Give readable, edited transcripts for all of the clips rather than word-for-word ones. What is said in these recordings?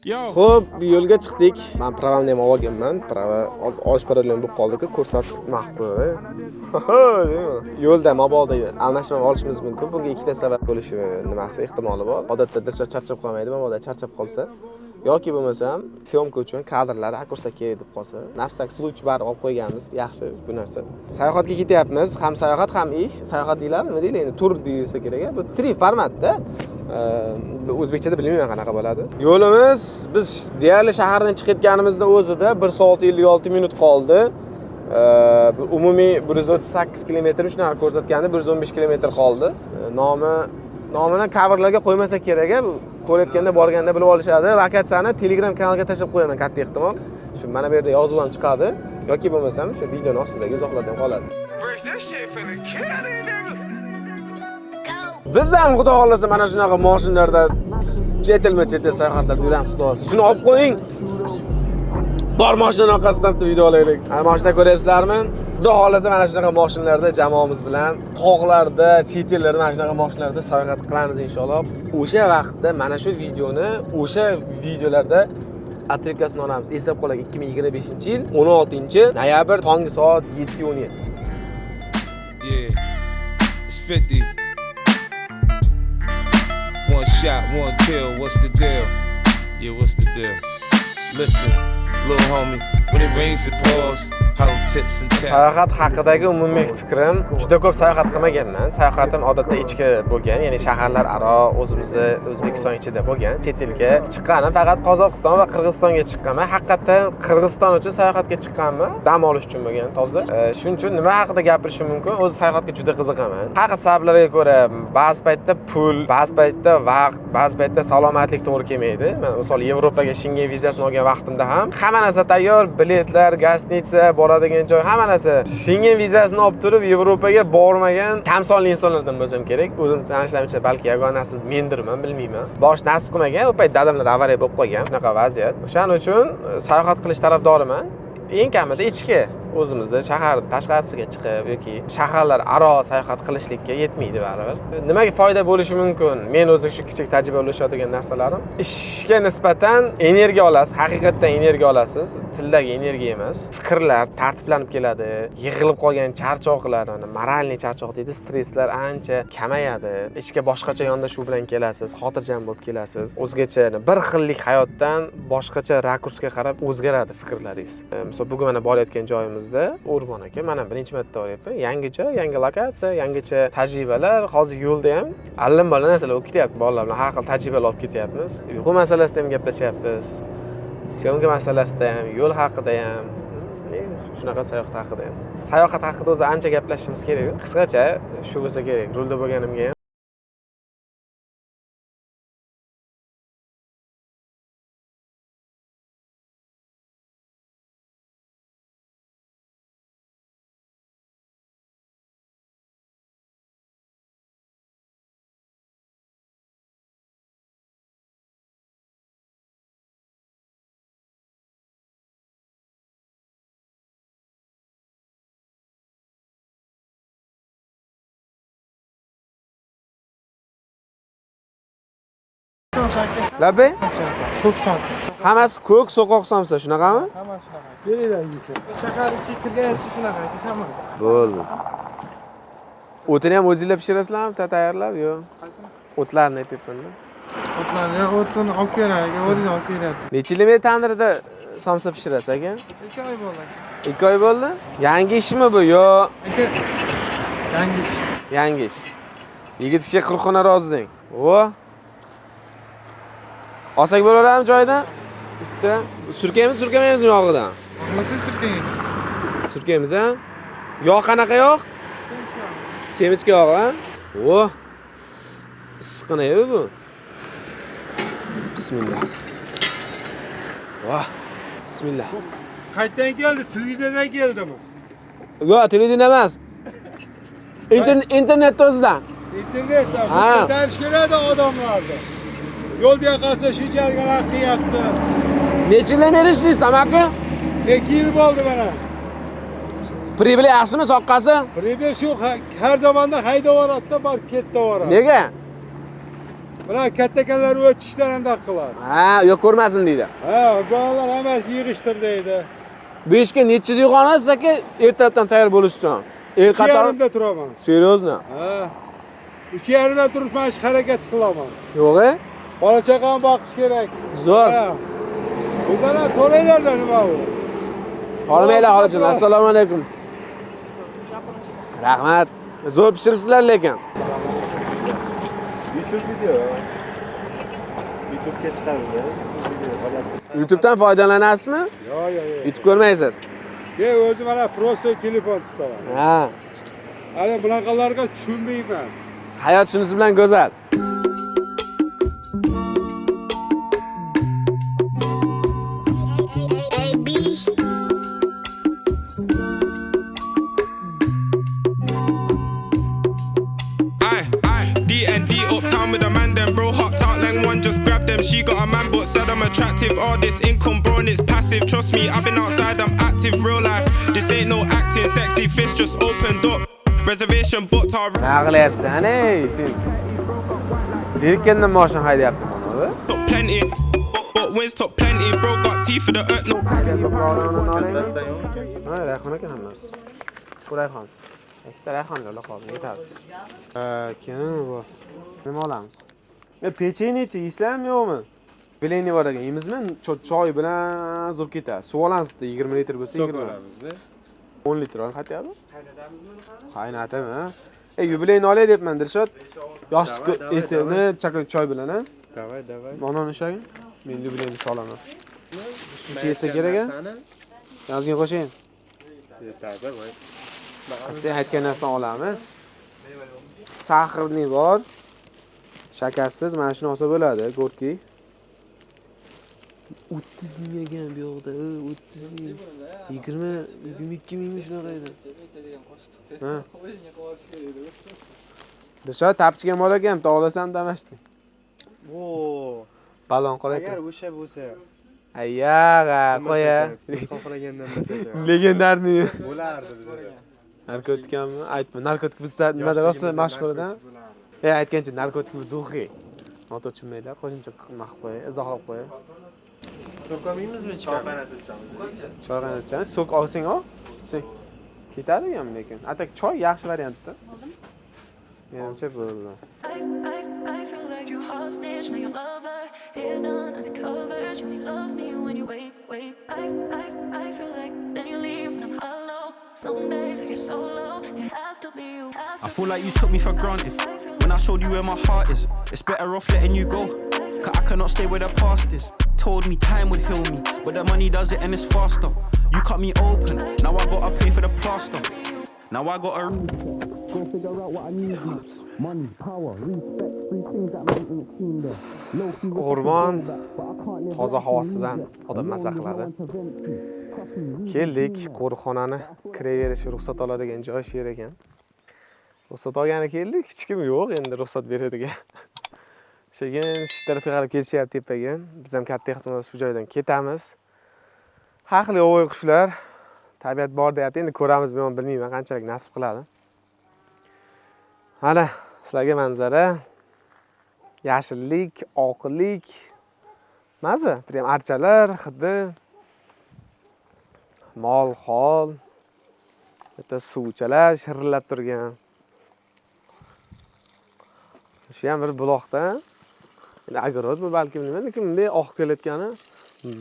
Xo'p, yo'lga chiqdik. Men pravamni ham olganman. Prava olish paralel bo'lib qoldi-ku, ko'rsatib maqbul. Yo'lda mobilda almashma olishimiz mumkin. Bunga ikkita sabab bo'lishi nimasi ehtimoli bor. Odatda dirshak charchab qolmaydi, mobilda charchab qolsa yoki bo'lmasam syomka uchun kadrlar rakursga kerak deb qolsa, nafsdagi suvchi barib olib qo'yganmiz. Yaxshi bu narsa. Sayohatga ketyapmiz. Ham sayohat, ham ish. Sayohat deyiladi, nima deyiladi? Tur deyilsa kerak. Bu trip formatda. O'zbekchada bilmayman qanaqa bo'ladi. Yo'limiz biz deyarli shahardan chiqayotganimizda o'zida 1 soat 56 minut qoldi. Umumiy 138 kilometr shunaqa ko'rsatganda 115 kilometr qoldi. Nomini coverlarga qo'ymasa kerak-a, ko'rayotganda borganda bilib olishadi. Lokatsiyani Telegram kanaliga tashlab qo'yaman katta ehtimol. Shu mana bu yerda yozib ham chiqadi yoki bo'lmasam shu videoning ostidagi izohlarda ham qoladi. Biz ham xudo xolasa mana shunaqa mashinalarda chet sayohatlarda yuramiz xudo xolasa. Shuni olib qo'ying. Bor mashina orqasidan video olaylik. Mana mashina ko'ryapsizlarmi? Xudo xolasa mana shunaqa mashinalarda jamoamiz bilan tog'larda, chet ellarda mana shunaqa mashinalarda sayohat qilamiz inshaalloh. O'sha vaqtda mana shu videoni o'sha videolarda atrikasini olamiz. Eslab qoling, 2025-yil 16-noyabr tongi soat 7:17. Yeah. It's 50. One shot, one kill, what's the deal? Yeah, what's the deal? Listen, little homie, when it rains it pours, hollow tips and taps. Sayohat haqidagi umumiy fikrim, juda ko'p sayohat qilmaganman. Sayohatim odatda ichki bo'lgan, ya'ni shaharlar aro, o'zimizni O'zbekiston ichida bo'lgan. Chet elga chiqqanim faqat Qozog'iston va Qirg'izistonga chiqqanman. Haqiqatan Qirg'iziston uchun sayohatga chiqqanman, dam olish uchun bo'lgan, toza. Shuning uchun nima haqida gapirishim mumkin? O'zi sayohatga juda qiziqaman. Har sabablarga ko'ra, ba'zi paytda pul, ba'zi paytda vaqt, ba'zi paytda salomatlik to'g'ri kelmaydi. Men misol Yevropaga Schengen vizasini olgan vaqtimda ham hamma narsa tayyor, biletlar, gastnitsa, boradigan joy, hamma narsa. Schengen vizasini olib turib Yevropaga bormagan kamsonli insonlardan bo'lsam kerak. O'zim tanishlarimcha balki yagonasi mendirman, bilmayman. Bosh nasib qilmagan, u payt dadamlar avariya bo'lib qolgan, shunaqa vaziyat. O'shaning uchun sayohat qilish tarafdoriman. Eng kamida ichki o'zimizda shahar tashqarisiga chiqib yoki shaharlar aro sayohat qilishlikka yetmaydi baribir. Nimaga foyda bo'lishi mumkin? Men o'zi shu kichik tajriba bo'lishadigan narsalarim. Ishga nisbatan energiya olasiz, haqiqatdan energiya olasiz. Tildagi energiya emas. Fikrlar tartiblanib keladi. Yig'ilib qolgan charchoqlar, moralniy charchoq deydi, stresslar ancha kamayadi. Ishga boshqacha yondashuv bilan kelasiz, xotirjam bo'lib kelasiz. O'zgacha bir xillik hayotdan boshqacha rakursga qarab o'zgaradi fikrlaringiz. Misol bugun mana borayotgan joyimiz O'rmon aka, mana birinchi marta boryapman. Yangi joy, yangi lokatsiya, yangicha tajribalar. Hozir yo'lda ham allim-balli narsalar o'tib ketyapti. Bolalar bilan har xil tajribalar olib ketyapmiz. Uyqu masalasida ham gaplashyapmiz. Syomka masalasida ham, yo'l haqida ham, shunaqa sayohat haqida ham. Sayohat haqida o'zi ancha gaplashishimiz kerak. Qisqacha shu bo'lsa kerak. Rulda bo'lganimga ham Labbe? Ko'k somsa. Hammasi ko'k, so'qoq somsa, shunaqami? Hammasi shunaqa. Kelinglar. Shahar ichiga kirgansiz shunaqa, hammasi. Bo'ldi. O'tini ham o'zingizlar pishirasizlarmi, tayyorlab, yo'q? Qaysi? O'tlarni aytyapman-da. O'tlarni, o'tini olib keladi, o'zini olib keladi. Necha yil men tandirda somsa pishirasiz aka? 2 oy bo'ldi. 2 oy bo'ldi? Yangi ishmi bu, yo? Yangi ish. Yangi ish. Yigit ishga qirxona rozi deng. O. Olsak bo'laverami joyidan? Bitta surkaymiz, surkamaymiz yog'idan? Nasıl surkang? Surkaymiz ha? Yog' qanaqa yog'? Semichka yog', ha? O. Issiqqina-yu bu. Bismillah. Vah. Bismillah. Qayerdan keldi? Televiziyadan keldimi? Yo'q, televideniya emas. Internetda o'zidan. İnternetdan. Ha. Tanish keladi odamlarni. Yo'lda yoqasi shunchalik qilyapti. Necha yildan beri ishlaysiz, aka? 2 yil bo'ldi mana. Pribili yaxshimi, soqqasi? Priber shu har zamonda haydab yuboradi-da, bor ketda yuboradi. Nega? Bular kattakanlar o'tishlarini qiladi. Ha, yo'q ko'rmasin deydi. Ha, bolalar hammasi yig'ishtir deydi. Bu ishga nechida uyg'onasiz aka? Ertalabdan tayyor bo'lish uchun. Qator. 2:30da turaman. Seriozmi? Ha. 3:30da turib mana shu harakat qilaman. Yo'q-a? Bola chaqani boqish kerak. Zo'r. Ha. Bundan ham so'raylarda nima bu? Hormaylar holajon. Assalomu alaykum. Rahmat. Zo'r pishiribsizlar lekin. YouTube video. YouTube'ga chiqadi. YouTube'dan foydalanasizmi? Yo'q. YouTube ko'rmaysiz? Men o'zim mana prosta telefon tutaman. Ha. Hali bunaqalarga tushunmayman. Hayot shunisi bilan go'zal. D&D uptown with a man, then bro hopped out, Lang one just grabbed them. She got a man, but said I'm attractive. All this income, bro, and it's passive. Trust me, I've been outside, I'm active, real life. This ain't no acting, sexy fish just opened up. Reservation booked our. Nima qilyapsan, ey? Sirkenda mashina haydayapti mana. Top plenty, but wins top plenty. Bro got teeth for the earth. No. Ha, rayhon ekan hammasi. Bu rayhonsiz. Ikkita rayhonlar qoldi, yetadi. Keyin bu. Nima olamiz? Pechenyechi yeysizlarmi yo'qmi? Beleni bor ekan, yeymizmi? Choy bilan zo'r ketadi. Suv olamizda 20 litr bo'lsa 20. 10 litr ol qatyapti. Qaynatami? Yubileyni olay debman, Dilshod. Yoshlik esini chakon choy bilan, ha? Davay. Mana o'shagin. Men yubileyni solaman. Shuncha yetsa kerak a? Yozga qo'shing. Davay. Sen aytgan narsani olamiz. Sahrni bor. Shakarsiz mana shuni olsa bo'ladi, go'rki. 30 ming ekan bu yoqda, 30 ming. 22 mingmi shunaqa edi. Ha. Dilshod tapchigan bor ekan, to'g'lasam damashding. O, Balon qora agar ekan. o'sha bo'lsa, Ayyaga, qo'ya. xohlagandan bo'lsa, Legendarniy. bo'lardi bizga. Narkotikami? Aytma, narkotik bizda nimada rosa mashhurda. Aytgancha narkotik bu duxiy. Ota tushunmaylar, qo'shimcha nima qilib qo'yay, izohlab qo'yay. So'kaymizmi choy qaynatib Choy qaynatamiz, so'k olsang ol, ichsang. Ketadigan lekin. Atak choy yaxshi variantda. Menimcha bo'ldi. I feel like you're hostage, now your lover, hidden under covers. You only love me when you wake. I feel like then you leave and I'm hollow. Some days I get so low, it has to be you. I feel like you took me for granted when I showed you where my heart is. It's better off letting you go, cause I cannot stay where the past is. Told me time would heal me, but the money does it and it's faster. You cut me open, now I gotta pay for the plaster. Now I gotta go figure out what I need. Money, power, respect, three things that man ain't seen there. O'rmon toza havosidan odam mazza qiladi. Keldik, qo'riqxonani kiraverish, ruxsat oladigan joy shu yer ekan. Ruxsat olgani keldik, hech kim yo'q endi ruxsat beradigan. Shegin shu tarafga qarab ketishyapti tepaga. Biz ham katta ehtimol shu joydan ketamiz. Haqli o'y qushlar. Tabiat bor deyapti. Endi ko'ramiz, men bilmayman qanchalik nasib qiladi. Mana sizlarga manzara. Yashillik, oqlik. Maza, prям archalar, hidi. Mol xol. Bitta suvchalar shirillab turgan. Shu ham bir buloqda. Endi agrorodmi balki bilmayman, lekin bunday oqib kelayotgani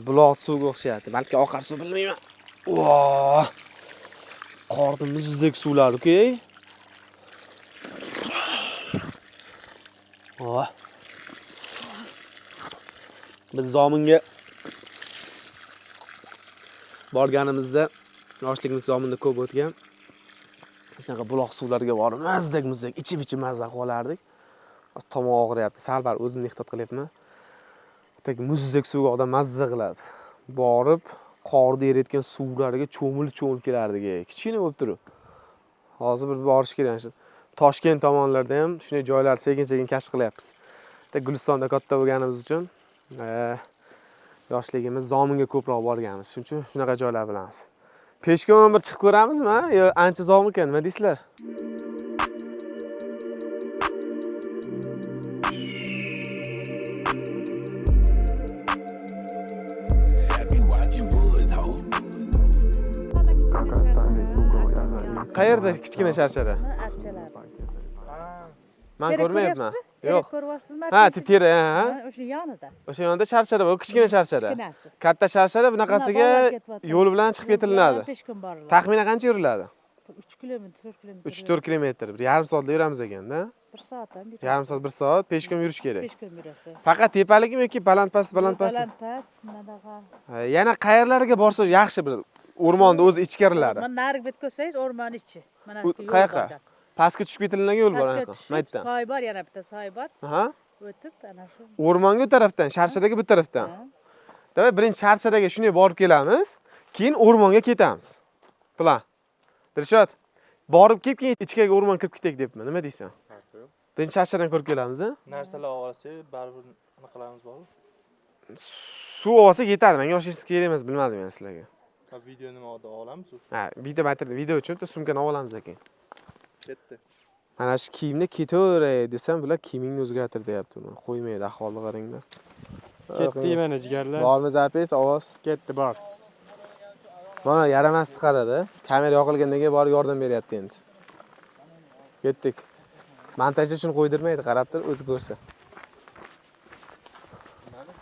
buloq suvga o'xshayapti. Balki oqar suv bilmayman. Voh! Qorda muzdek suvlar, okey? Oh. Biz Zominga borganimizda yoshligimiz Zominda ko'p o'tgan. Shunaqa buloq suvlarga borib, muzdek ichib mazza qilib olardik. Tomoq og'riyapti. Sal bar o'zimni ehtiyot qilyapman. Tek muzdek suvga odam mazza qiladi. Borib, qorda eriyotgan suvlarga cho'milib kelardik. Kichkina bo'lib turib. Hozir bir borish kerak. Toshkent tomonlarda ham shunday joylar sekin kashf qilyapmiz. Gulistonda katta bo'lganimiz uchun yoshligimiz Zominga ko'proq borganmiz. Shuning uchun shunaqa joylar bilamiz. Peshkom bir chiqib ko'ramizmi? Yo ancha zo'mikan, nima deysizlar? Qayerda kichkina sharshara? Archalar. Men Kerak ko'rmayapman. ko'ryapsizmi? Yo'q. Kerak ko'ryapsizmi? Ha, titira, ha. O'sha yonida. O'sha yonda sharshara bor, kichkina sharshara. Kichkinasi. Katta sharshara bunaqasiga yo'l bilan chiqib ketiladi. Peshkom boriladi. Taxminan qancha yuriladi? 3 kilometr, 4 kilometr. 3-4 kilometr. Bir yarim soatda yuramiz ekanda. 1 soatdan bir. Yarim soat, 1 soat peshkom yurish kerak. Peshkom yurasiz. Faqat tepalikmi yoki baland-past? Baland-past, bunaqa. Yana qayerlarga borsa yaxshi bir o'rmonda o'zi ichkarilari. Mana nariga bet ko'rsangiz o'rmon ichi. Mana U shu yo'l qayoqqa? bor. Pastga tushib ketilgan yo'l bor Pastga anaqa. tushib, Maytdan. soy bor, yana bitta soy bor. Aha. O'tib ana shu. O'rmonga bu tarafdan, sharsharaga bu tarafdan. Davay birinchi sharsharaga shunday borib kelamiz, keyin o'rmonga ketamiz. Plan. Dilshod, borib kelib keyin ichkariga o'rmon kirib ketdik debman. Nima deysan? Birinchi sharsharani ko'rib kelamiz, a? Narsalar olsak, baribir nima qilamiz bormi? Suv olsa yetadi. Menga oshingiz kerak emas, bilmadim men sizlarga. Video nima olamiz? Ha, video uchun bitta sumkani olamiz ekan. Ketdi. Mana shu kiyimni ketaveray desam, bular kiyimingni o'zgartir deyapti uni. Qo'ymaydi, ahvolni qaranglar. Ketdi mana jigarlar. Bormi zapis, ovoz? Ketdi bor. Mana yaramasdi qaradi. Kamera yoqilgandan keyin borib yordam beryapti endi. Ketdik. Montajda shuni qo'ydirmaydi, qarab tur, o'zi ko'rsa.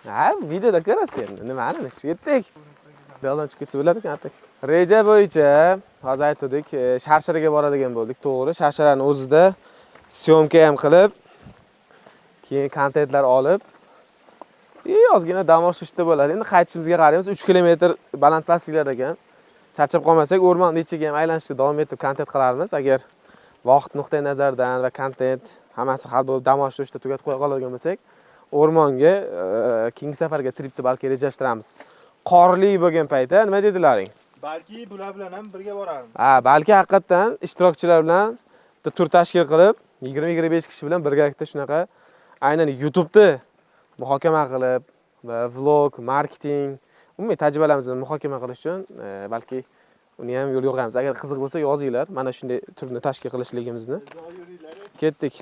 Ha, videoda ko'rasiz endi. Nimani? Ketdik. Yo'ldan chiqib ketsa bo'lar ekan atak. Reja bo'yicha hozir aytdik, sharsharaga boradigan bo'ldik, to'g'ri. Sharsharani o'zida syomka ham qilib, keyin kontentlar olib, ozgina dam olishda bo'ladi. Endi qaytishimizga qaraymiz, 3 kilometr balandpastliklar ekan. Charchab qolmasak, o'rmon ichiga ham aylanishda davom etib kontent qilarmiz. Agar vaqt nuqtai nazaridan va kontent hammasi hal bo'lib dam olishda tugatib qo'ya qoladigan bo'lsak, o'rmonga keyingi safarga tripni balki rejalashtiramiz. Qorli bo'lgan paytda nima dedilaring? Balki bular bilan ham birga borarmiz. Ha, balki haqiqatan ishtirokchilar bilan tur tashkil qilib, 20-25 kishi bilan birgalikda shunaqa aynan YouTube'da muhokama qilib va vlog, marketing, umumiy tajribalarimizni muhokama qilish uchun balki uni ham yo'l yo'qamiz. Agar qiziq bo'lsa yozinglar, mana shunday turni tashkil qilishligimizni. Ketdik.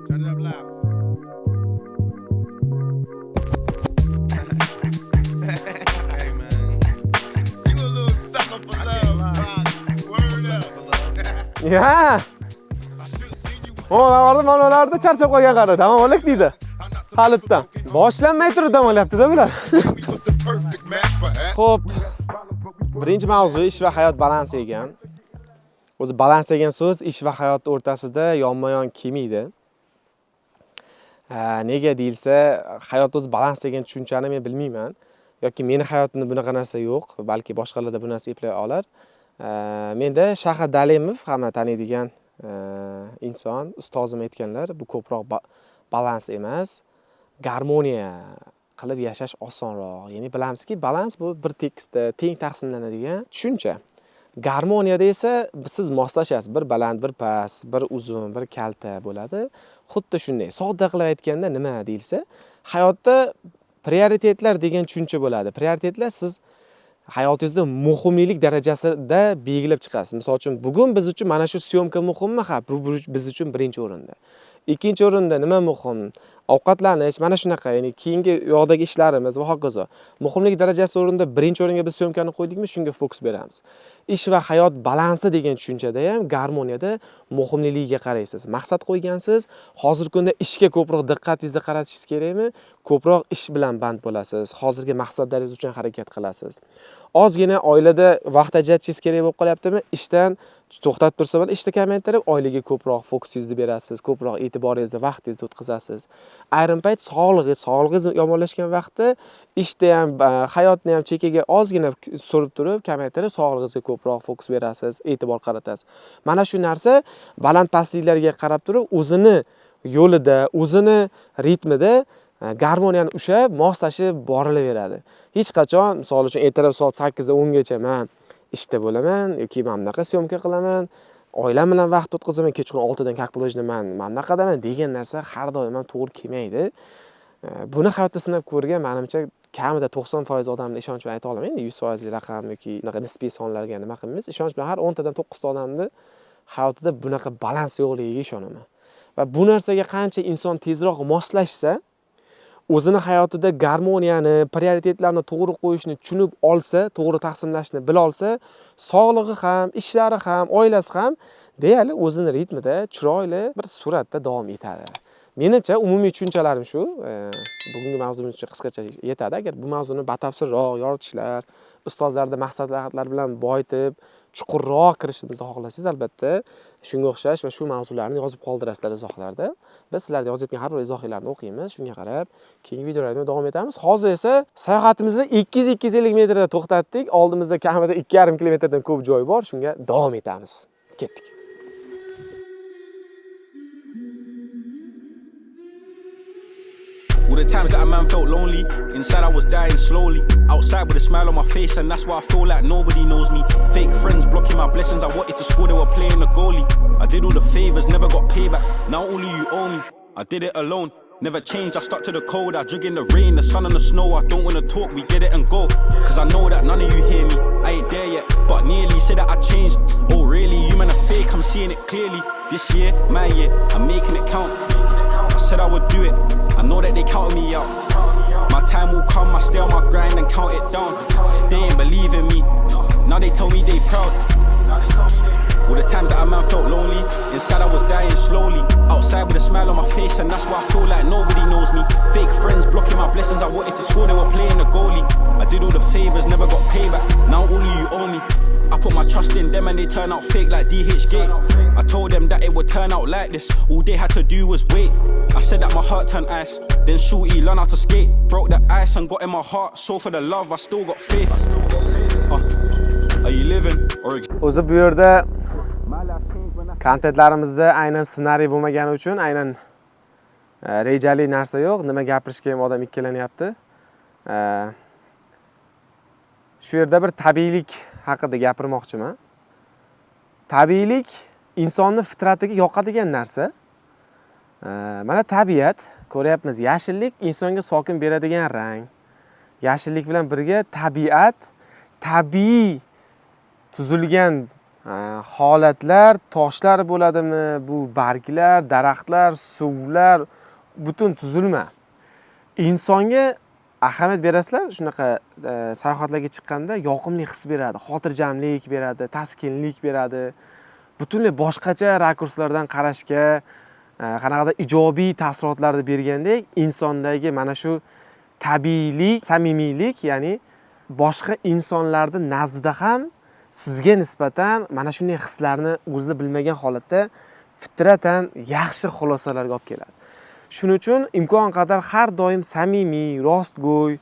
Turn it up loud. Hey man, you a little sucker for love. Word up. Ya. Onalarda charchab qolgan qara, dam olak deydi. Halitdan. Boshlanmay turib dam olyapti-da bular. We was the perfect match for her. Xo'p. Birinchi mavzu ish va hayot balansi ekan. O'zi balans degan so'z ish va hayot o'rtasida yonma-yon kelmaydi. Nega deyilsa, hayot o'zi balans degan tushunchani men bilmayman. Yoki meni hayotimda bunaqa narsa yo'q, balki boshqalarda bu narsa eplay olar. Menda Shahar Dalimov, hamma taniydigan inson, ustozim aytganlar, bu ko'proq balans emas, garmoniya qilib yashash osonroq. Ya'ni bilamizki, balans bu bir tekisda teng taqsimlanadigan tushuncha. Garmoniyada esa siz moslashasiz, bir baland, bir past, bir uzun, bir kalta bo'ladi. Xuddi shunday. Sodda qilib aytganda nima deyilsa, hayotda prioritetlar degan tushuncha bo'ladi. Prioritetlar siz hayotingizda muhimlik darajasida belgilab chiqasiz. Misol uchun, bugun biz uchun mana shu syomka muhimmi? Ha, bu biz uchun birinchi o'rinda. Ikkinchi o'rinda nima muhim? Ovqatlanish, mana shunaqa, ya'ni keyingi yo'ldagi ishlarimiz va hokazo. Muhimlik darajasi o'rinda birinchi o'ringa biz syomkani qo'ydikmi, shunga fokus beramiz. Ish va hayot balansi degan tushunchada ham garmoniyada muhimligiga qaraysiz. Maqsad qo'ygansiz, hozirgi kunda ishga ko'proq diqqatingizni qaratishingiz kerakmi? Ko'proq ish bilan band bo'lasiz. Hozirgi maqsadlaringiz uchun harakat qilasiz. Ozgina oilada vaqt ajratishingiz kerak bo'lib qolyaptimi? Ishdan to'xtatib tursa bo'l, ishni kamaytirib, oilaga ko'proq fokusingizni berasiz, ko'proq e'tiboringizni, vaqtingizni o'tkazasiz. Ayrim payt sog'lig'ingiz yomonlashgan vaqtda ishda ham, hayotni ham chekkaga ozgina surib turib, kamaytirib, sog'lig'ingizga ko'proq fokus berasiz, e'tibor qaratasiz. Mana shu narsa baland pastliklarga qarab turib, o'zini yo'lida, o'zini ritmida garmoniyani ushlab, moslashib borilaveradi. Hech qachon, misol uchun, ertalab soat 8 ga 10 gacha men ishda bo'laman yoki men bunaqa syomka qilaman, oilam bilan vaqt o'tkazaman, kechqurun 6 dan kakplojni men bunaqadaman degan narsa har doim ham to'g'ri kelmaydi. Buni hayotda sinab ko'rgan, menimcha, kamida 90% odamni ishonch bilan ayta olaman. Endi 100% raqam yoki bunaqa nisbiy sonlarga nima qilmaymiz. Ishonch bilan har 10 dan 9 ta odamni hayotida bunaqa balans yo'qligiga ishonaman. Va bu narsaga qancha inson tezroq moslashsa, o'zini hayotida garmoniyani, prioritetlarni to'g'ri qo'yishni tushunib olsa, to'g'ri taqsimlashni bila olsa, sog'lig'i ham, ishlari ham, oilasi ham deyarli o'zini ritmida, chiroyli bir suratda davom etadi. Menimcha umumiy tushunchalarim shu. Bugungi mavzuimiz uchun qisqacha yetadi. Agar bu mavzuni batafsilroq yoritishlar, ustozlarda maqsadlar bilan boyitib, chuqurroq kirishimizni xohlasangiz, albatta shunga o'xshash va shu mavzularni yozib qoldirasizlar izohlarda. Biz sizlarga yozayotgan har bir izohlarni o'qiymiz. Shunga qarab, keyingi videolarda davom etamiz. Hozir esa sayohatimizni 200-250 metrda to'xtatdik. Oldimizda kamida 2,5 kilometrdan ko'p joy bor. Shunga davom etamiz. Ketdik. All the times that a man felt lonely, inside I was dying slowly. Outside with a smile on my face, and that's why I feel like nobody knows me. Fake friends blocking my blessings, I wanted to score, they were playing the goalie. I did all the favors, never got payback, now only you owe me. I did it alone, never changed, I stuck to the code. I drink in the rain, the sun and the snow, I don't wanna talk, we get it and go. Cause I know that none of you hear me, I ain't there yet, but nearly said that I changed. Oh really, you man are fake, I'm seeing it clearly. This year, my year, I'm making it count. I said I would do it, I know that they counted me out. My time will come, I stay on my grind and count it down. They ain't believe in me, now they tell me they proud. All the times that a man felt lonely, inside I was dying slowly. Outside with a smile on my face, and that's why I feel like nobody knows me. Fake friends blocking my blessings, I wanted to score, they were playing the goalie. I did all the favors, never got payback, now only you owe me. I put my trust in them and they turn out fake like DH Gate. I told them that it would turn out like this, all they had to do was wait. I said that my heart turned ice, then shorty learned how to skate. Broke the ice and got in my heart, so for the love I still got faith. Are you living or O'zi bu yerda kontentlarimizda aynan ssenariy bo'lmagani uchun aynan rejali narsa yo'q, nima gapirishga ham odam ikkilanyapti. Shu yerda bir tabiiylik haqida gapirmoqchiman. Tabiiylik insonning fitratiga yoqadigan narsa. Mana tabiat, ko'ryapmiz, yashillik insonga sokin beradigan rang. Yashillik bilan birga tabiat, tabiiy tuzilgan holatlar, toshlar bo'ladimi, bu barglar, daraxtlar, suvlar, butun tuzilma. Insonga ahamiyat berasizlar, shunaqa sayohatlarga chiqqanda yoqimli his beradi, xotirjamlik beradi, taskinlik beradi. Butunlay boshqacha rakurslardan qarashga, qanaqadir ijobiy taassurotlarni bergandek, insondagi mana shu tabiiylik, samimiylik, ya'ni boshqa insonlarning nazdida ham sizga nisbatan mana shunday hislarni o'zi bilmagan holatda fitratan yaxshi xulosalarga olib keladi. Shuning uchun imkon qadar har doim samimiy, rostgo'y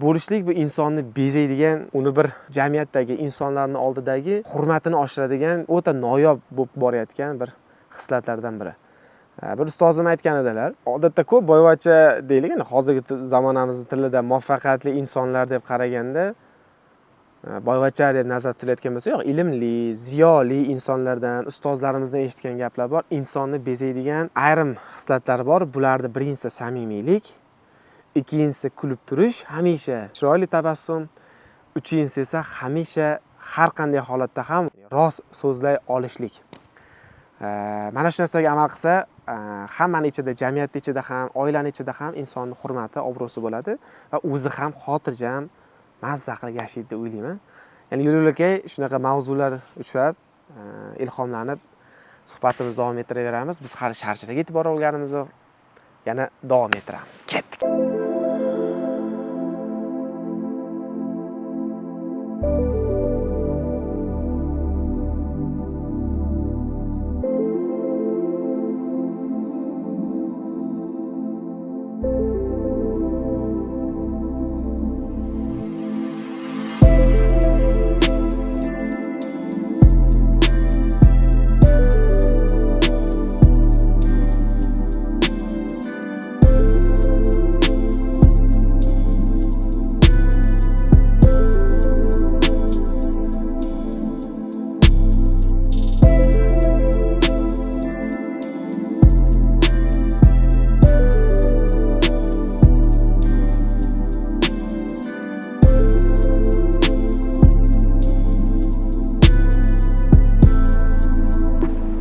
bo'lishlik bu insonni bezaydigan, uni bir jamiyatdagi insonlarning oldidagi hurmatini oshiradigan o'ta noyob bo'lib borayotgan bir xislatlardan biri. Bir ustozim aytgan edilar, odatda ko'p boyvachcha deylik, hozirgi zamonamizning tilida muvaffaqiyatli insonlar deb qaraganda boyvachcha deb nazarda tutilayotgan bo'lsa, yo'q, ilmli, ziyoli insonlardan, ustozlarimizdan eshitgan gaplar bor. Insonni bezaydigan ayrim xislatlar bor. Bularning birinchisi samimiylik, ikkinchisi kulib turish, hamisha chiroyli tabassum, uchinchisi esa hamisha har qanday holatda ham rost so'zlay olishlik. Mana shu narsaga amal qilsa, hammani ichida, jamiyat ichida ham, oilaning ichida ham insonning hurmati, obro'si bo'ladi va o'zi ham xotirjam, mazza qilib yashaydi deb o'ylayman. Ya'ni yo'l-yo'lakay shunaqa mavzular uchrab, ilhomlanib suhbatimizni davom ettiraveramiz. Biz hali Sharchaga yetib bora olganimiz yo'q. Yana davom ettiramiz. Ketdik.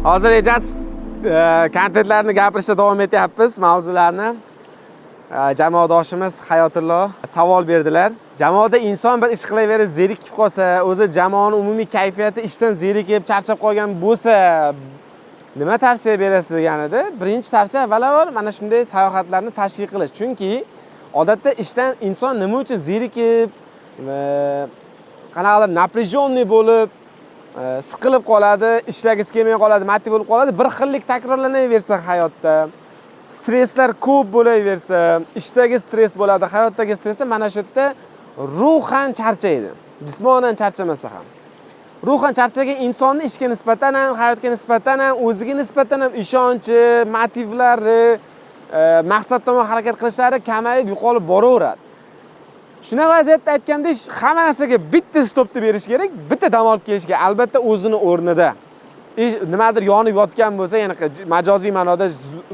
Hozir ejaz kontentlarni gapirishda davom etyapmiz, mavzularni. jamoadoshimiz Hayotullo savol berdilar. Jamoada inson bir ish qilaverib zerikib qolsa, o'zi jamoaning umumiy kayfiyati ishdan zerikib, charchab qolgan bo'lsa, nima tavsiya berasiz deganida, birinchi tavsiya avvalambor mana shunday sayohatlarni tashkil qilish. Chunki odatda ishdan inson nima uchun zerikib, qanaqadir напряженный bo'lib, siqilib qoladi, ishlagisi kelmay qoladi, motiv bo'lib qoladi. Bir xillik takrorlanaversa hayotda, stresslar ko'p bo'laversa, ishdagi stress bo'ladi, hayotdagi stress, mana shu yerda ruhan charchaydi. Jismonan charchamasa ham. Ruhan charchagan insonni ishga nisbatan ham, hayotga nisbatan ham, o'ziga nisbatan ham ishonchi, motivlari, maqsad tomon harakat qilishlari kamayib, yo'qolib boraveradi. Shuna vaziyatda aytgandek, hamma narsaga bitta stopni berish kerak, bitta dam olib kelish kerak, albatta o'zini o'rnida. Nimadir yonib yotgan bo'lsa, ya'ni majoziy ma'noda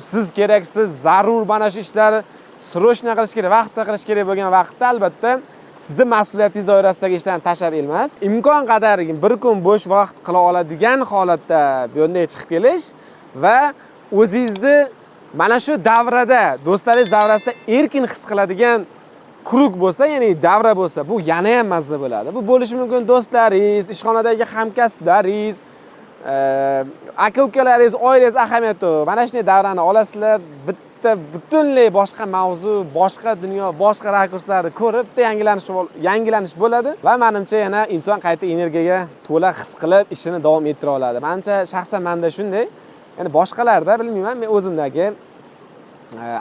siz keraksiz, zarur mana shu ishlarni srochno qilish kerak, vaqtda qilish kerak bo'lgan vaqtda albatta sizning mas'uliyatingiz doirasidagi ishlarni tashlab emas, imkon qadar bir kun bo'sh vaqt qila oladigan holatda bu yerga chiqib kelish va o'zingizni mana shu davrada, do'stlaringiz davrasida erkin his qiladigan krug bo'lsa, ya'ni davra bo'lsa, bu yana ham mazza bo'ladi. Bu bo'lishi mumkin do'stlaringiz, ishxonadagi hamkasblaringiz, aka-ukalaringiz, oilangiz ahamiyati. Mana shunday davrani olasizlar, bitta butunlay boshqa mavzu, boshqa dunyo, boshqa rakurslarni ko'rib, yangilanish bo'ladi va menimcha yana inson qayta energiyaga to'la his qilib ishini davom ettira oladi. Menimcha shaxsan menda shunday. Ya'ni boshqalarda bilmayman, men o'zimdagi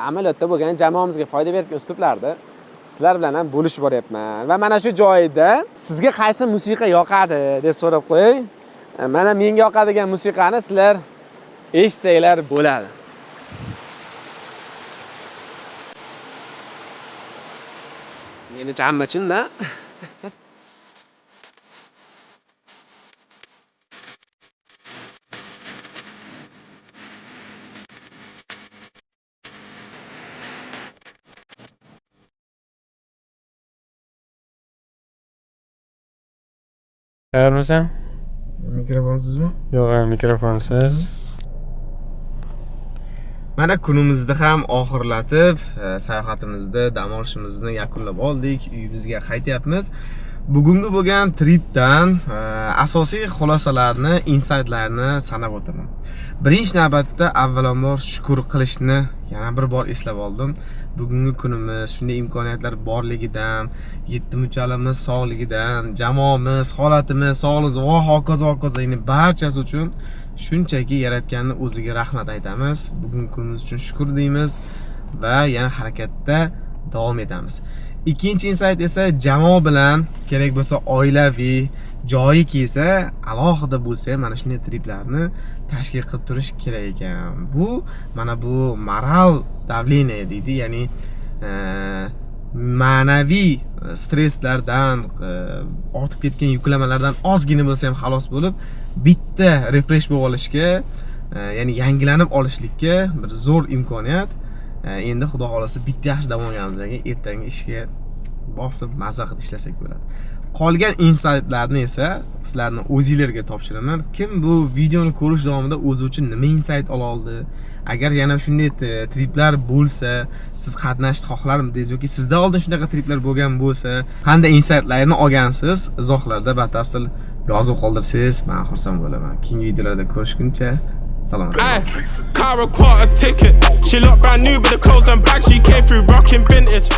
amaliyotda bo'lgan jamoamizga foyda bergan uslublarni sizlar bilan ham bo'lishib boryapman. Va mana shu joyda sizga qaysi musiqa yoqadi deb so'rab qo'yay. Mana menga yoqadigan musiqani sizlar eshitsanglar bo'ladi. Meni jammachunda. Tayyormisan? Mikrofonsizmi? Yo'q, mikrofonsiz. Mana kunimizni ham oxirlatib, sayohatimizni, dam olishimizni yakunlab oldik. Uyimizga qaytyapmiz. Bugungi bo'lgan tripdan asosiy xulosalarni, insightlarni sanab o'taman. Birinchi navbatda avvalambor shukr qilishni yana bir bor eslab oldim. Bugungi kunimiz shunday imkoniyatlar borligidan, yetimchalimiz sog'ligidan, jamoamiz, holatimiz, sog'ligimiz va hokazo ya'ni barchasi uchun shunchaki yaratganning o'ziga rahmat aytamiz. Bugungi kunimiz uchun shukr deymiz va yana harakatda davom etamiz. Ikkinchi insight esa jamoa bilan kerak bo'lsa oilaviy joyi kelsa, alohida bo'lsa mana shunday triplarni tashkil qilib turish kerak ekan. Bu mana bu moral davleniya deydi, ya'ni ma'naviy stresslardan, ortib ketgan yuklamalardan ozgina bo'lsa ham xalos bo'lib, bitta refresh bo'lib olishga, ya'ni yangilanib olishlikka bir zo'r imkoniyat. Endi xudo xolasa bitta yaxshi dam olganimizdan keyin ertangi ishga bosib mazza qilib ishlasak bo'ladi. Qolgan insightlarni esa sizlarning o'zingizlarga topshiraman. Kim bu videoni ko'rish davomida o'zi uchun nima insight ola oldi? Agar yana shunday triplar bo'lsa, siz qatnashni xohlarmidingiz yoki sizda oldin shunaqa triplar bo'lgan bo'lsa, qanday insightlarni olgansiz, izohlarda batafsil yozib qoldirsangiz, men xursand bo'laman. Keyingi videolarda ko'rishguncha salomat bo'ling. Car a quarter ticket. She looked brand new, but the clothes and bags she came through rocking vintage.